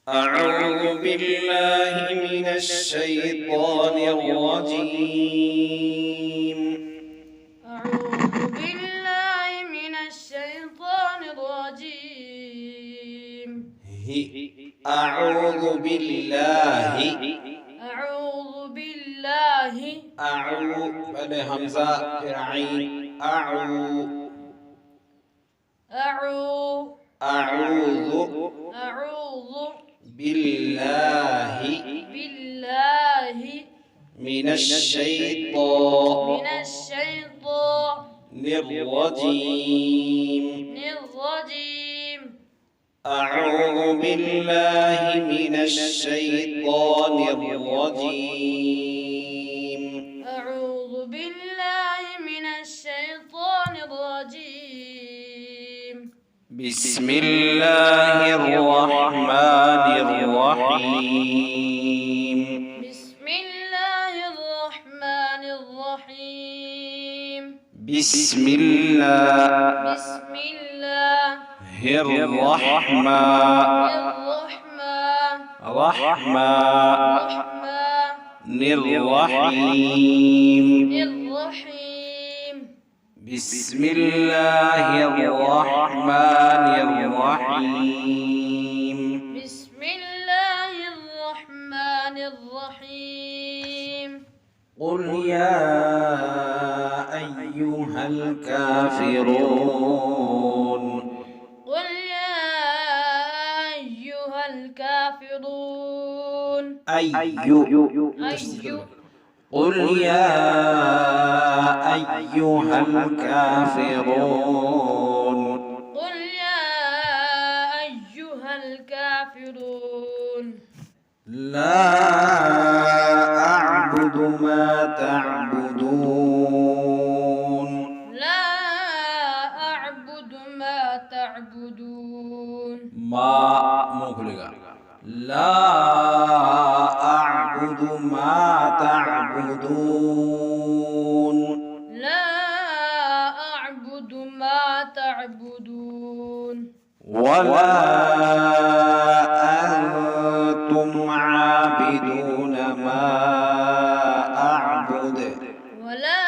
أعوذ بالله من الشيطان الرجيم. أعوذ بالله من الشيطان الرجيم. أعوذ بالله. أعوذ بالله. بعد همزة عين. أعوذ بالله من الشيطان الرجيم. أعوذ بالله من الشيطان الرجيم. أعوذ بالله من الشيطان الرجيم. بسم الله الرحمن الرحيم. بسم الله الرحمن الرحيم. بسم الله الرحيم. بسم الله الرحمن الرحيم. بسم الله الرحمن الرحيم. قل يا أيها الكافرون. قل يا أيها الكافرون. قل يا أيها الكافرون. قل يا أيها الكافرون. لا أعبد ما تعبدون. لا أعبد ما تعبدون. لا أعبد ما تعبدون. لا أعبد ما تعبدون. ولا أنتم عابدون ما أعبد. ولا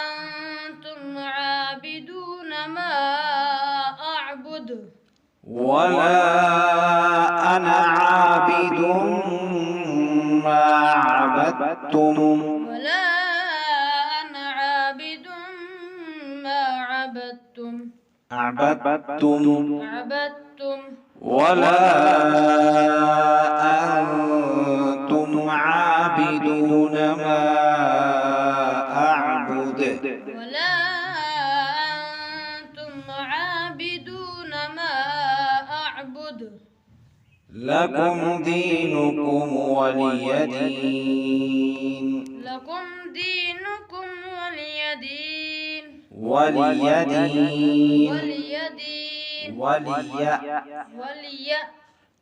أنتم عابدون ما أعبد. ولا أنا عابد ما عبدتم. ولا أنا عابد ما عبدتم. ولا أنتم عابدون ما أعبد. ولا أنتم عابدون ما أعبد. لكم دينكم ولي دين. لكم دينكم ولي دين. ولي دين.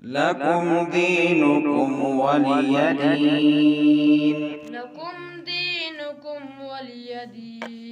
لكم دينكم ولي دين. لكم دينكم ولي دين.